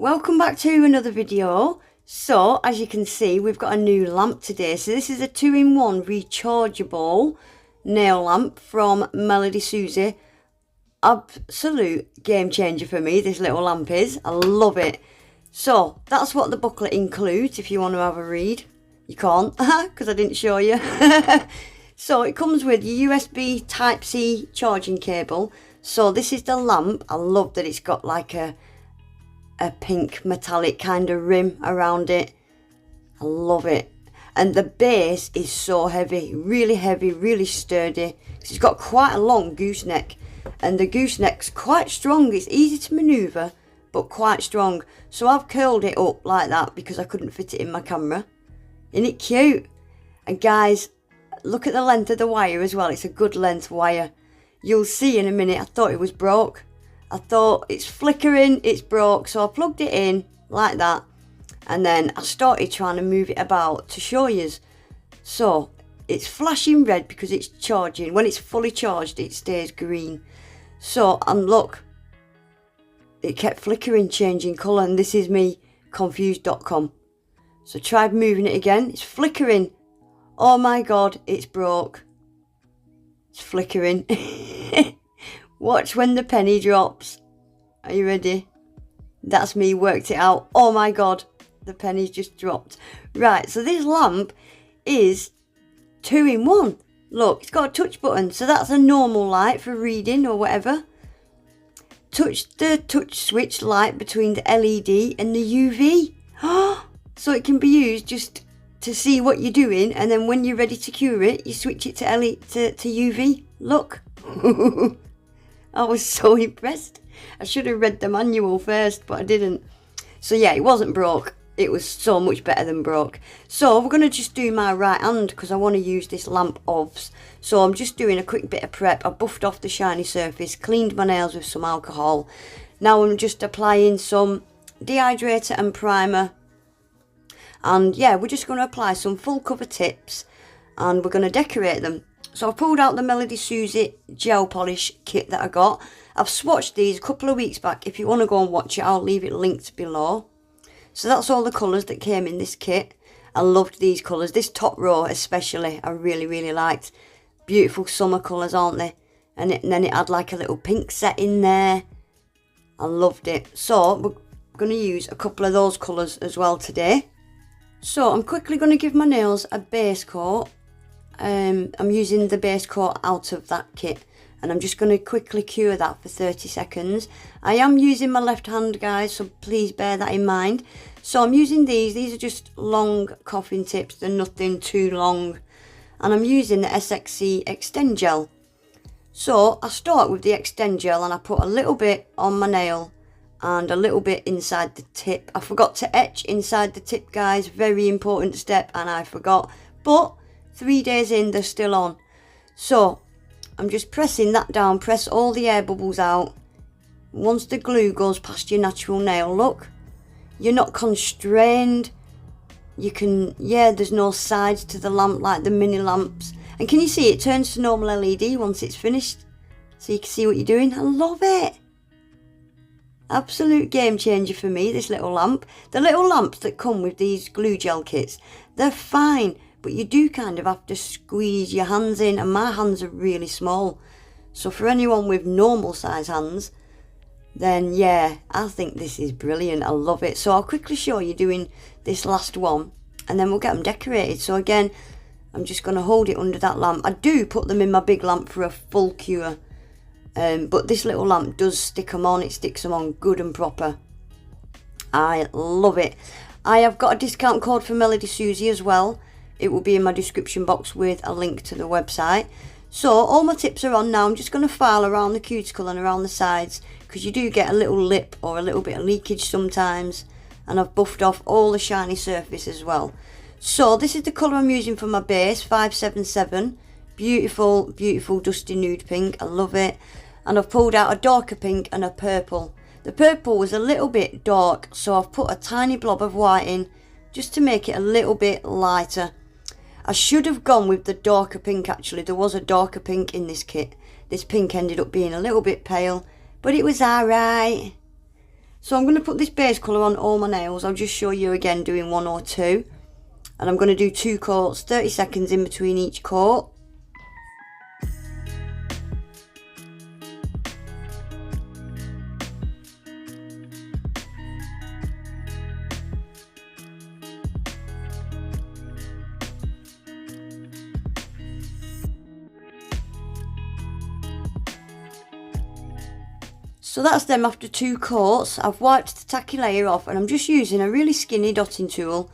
Welcome back to another video. So as you can see, we've got a new lamp today. So this is a 2-in-1 rechargeable nail lamp from SUSIE. Absolute game changer for me, this little lamp is. I love it. So that's what the booklet includes if you want to have a read. You can't because I didn't show you. So it comes with your USB Type-C charging cable. So this is the lamp. I love that it's got like a pink metallic kind of rim around it. I love it. And the base is so heavy, really sturdy. It's got quite a long gooseneck, and the gooseneck's quite strong. It's easy to manoeuvre, but quite strong. So I've curled it up like that because I couldn't fit it in my camera. Isn't it cute? And guys, look at the length of the wire as well. It's a good length wire. You'll see in a minute. I thought it was broke. I thought it's flickering, it's broke, so I plugged it in like that, and then I started trying to move it about to show you. So it's flashing red because it's charging. When it's fully charged, it stays green. So, and look, it kept flickering, changing colour, and this is me confused.com. So tried moving it again, it's flickering. Oh my god, it's broke. It's flickering. Watch when the penny drops. Are you ready? That's me, worked it out. Oh my god, the penny's just dropped. Right, so this lamp is 2-in-1. Look, it's got a touch button, so that's a normal light for reading or whatever. Touch the touch switch light between the LED and the UV. So it can be used just to see what you're doing, and then when you're ready to cure it, you switch it to UV. Look. I was so impressed. I should have read the manual first, but I didn't. So yeah, it wasn't broke. It was so much better than broke. So we're going to just do my right hand because I want to use this lamp obvs. So I'm just doing a quick bit of prep. I buffed off the shiny surface, cleaned my nails with some alcohol. Now I'm just applying some dehydrator and primer. And yeah, we're just going to apply some full cover tips and we're going to decorate them. So I've pulled out the SUSIE gel polish kit that I got. I've swatched these a couple of weeks back. If you want to go and watch it, I'll leave it linked below. So that's all the colours that came in this kit. I loved these colours. This top row especially, I really liked. Beautiful summer colours, aren't they? And then it had like a little pink set in there. I loved it. So we're going to use a couple of those colours as well today. So I'm quickly going to give my nails a base coat. I'm using the base coat out of that kit, and I'm just going to quickly cure that for 30 seconds. I am using my left hand, guys, so please bear that in mind. So I'm using these are just long coffin tips, they're nothing too long, and I'm using the SXC Extend Gel. So I start with the Extend Gel and I put a little bit on my nail and a little bit inside the tip. I forgot to etch inside the tip, guys, very important step, and I forgot, but 3 days in, they're still on. So I'm just pressing that down, press all the air bubbles out. Once the glue goes past your natural nail, look, you're not constrained. You can, yeah, there's no sides to the lamp like the mini lamps. And can you see it turns to normal LED once it's finished? So you can see what you're doing. I love it. Absolute game changer for me, this little lamp. The little lamps that come with these glue gel kits, they're fine. But you do kind of have to squeeze your hands in, and my hands are really small. So for anyone with normal size hands, then yeah, I think this is brilliant. I love it. So I'll quickly show you doing this last one, and then we'll get them decorated. So again, I'm just going to hold it under that lamp. I do put them in my big lamp for a full cure. But this little lamp does stick them on. It sticks them on good and proper. I love it. I have got a discount code for SUSIE as well. It will be in my description box with a link to the website. So all my tips are on now. I'm just going to file around the cuticle and around the sides because you do get a little lip or a little bit of leakage sometimes. And I've buffed off all the shiny surface as well. So this is the colour I'm using for my base, 577. Beautiful, beautiful dusty nude pink. I love it. And I've pulled out a darker pink and a purple. The purple was a little bit dark, so I've put a tiny blob of white in just to make it a little bit lighter. I should have gone with the darker pink actually. There was a darker pink in this kit. This pink ended up being a little bit pale, but it was alright. So I'm going to put this base colour on all my nails. I'll just show you again doing 1 or 2. And I'm going to do 2 coats, 30 seconds in between each coat. So that's them after 2 coats. I've wiped the tacky layer off and I'm just using a really skinny dotting tool.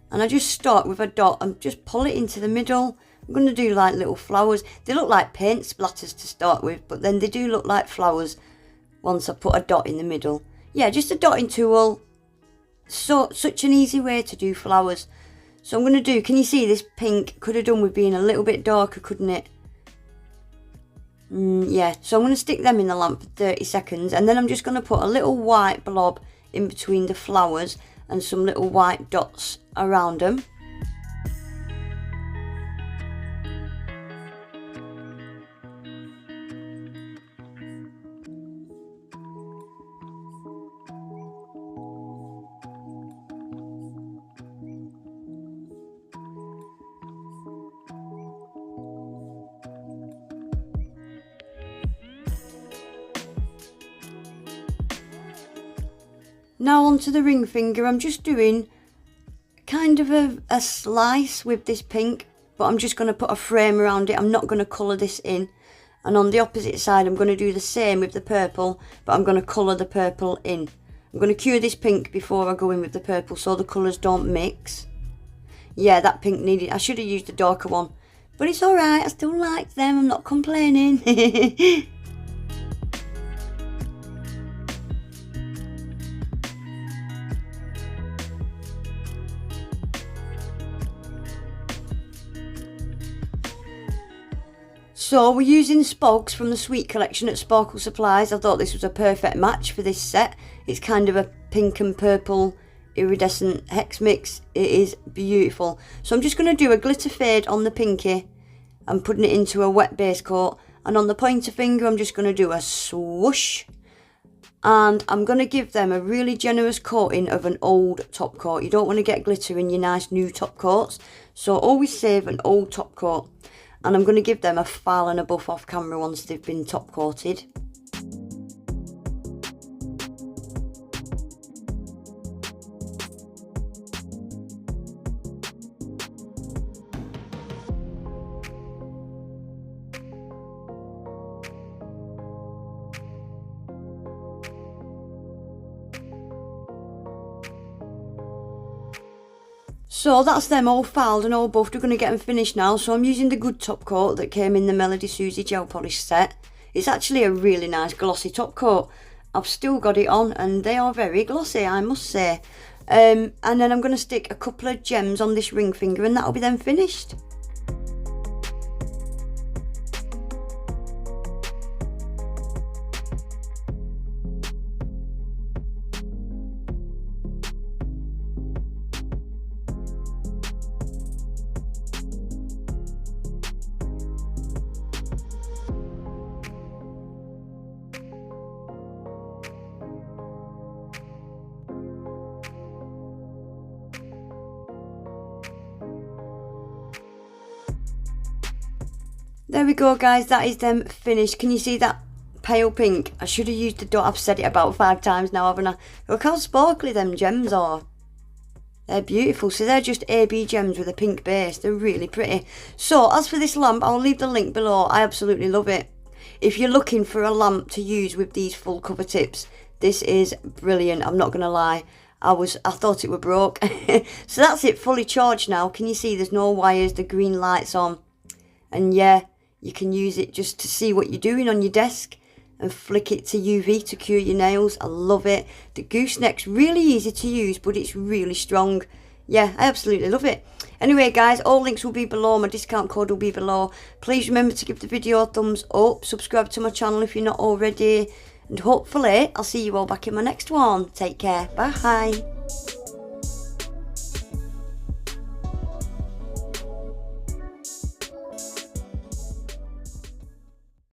And I just start with a dot and just pull it into the middle. I'm going to do like little flowers. They look like paint splatters to start with, but then they do look like flowers once I put a dot in the middle. Yeah, just a dotting tool. So such an easy way to do flowers. So I'm going to do, can you see this pink could have done with being a little bit darker, couldn't it? Yeah, so I'm going to stick them in the lamp for 30 seconds and then I'm just going to put a little white blob in between the flowers and some little white dots around them. Now onto the ring finger. I'm just doing kind of a slice with this pink, but I'm just going to put a frame around it. I'm not going to colour this in. And on the opposite side I'm going to do the same with the purple, but I'm going to colour the purple in. I'm going to cure this pink before I go in with the purple so the colours don't mix. Yeah, that pink needed, I should have used a darker one, but it's alright, I still like them, I'm not complaining. So we're using Spogs from the Sweet collection at Sparkle Supplies. I thought this was a perfect match for this set. It's kind of a pink and purple iridescent hex mix. It is beautiful. So I'm just going to do a glitter fade on the pinky and putting it into a wet base coat. And on the pointer finger I'm just going to do a swoosh. And I'm going to give them a really generous coating of an old top coat. You don't want to get glitter in your nice new top coats. So always save an old top coat. And I'm going to give them a file and a buff off camera once they've been top coated. So that's them all filed and all buffed. We're going to get them finished now. So I'm using the good top coat that came in the Melody SUSIE gel polish set. It's actually a really nice glossy top coat. I've still got it on and they are very glossy, I must say. And then I'm going to stick a couple of gems on this ring finger and that'll be then finished. There we go guys, that is them finished. Can you see that pale pink? I should have used the dot, I've said it about 5 times now, haven't I? Look how sparkly them gems are. They're beautiful. So they're just AB gems with a pink base. They're really pretty. So as for this lamp, I'll leave the link below. I absolutely love it. If you're looking for a lamp to use with these full cover tips, this is brilliant, I'm not going to lie. I thought it were broke. So that's it, fully charged now. Can you see there's no wires, the green light's on. And yeah, you can use it just to see what you're doing on your desk and flick it to UV to cure your nails. I love it. The gooseneck's really easy to use, but it's really strong. Yeah, I absolutely love it. Anyway guys, all links will be below, my discount code will be below. Please remember to give the video a thumbs up, subscribe to my channel if you're not already, and hopefully I'll see you all back in my next one. Take care, bye.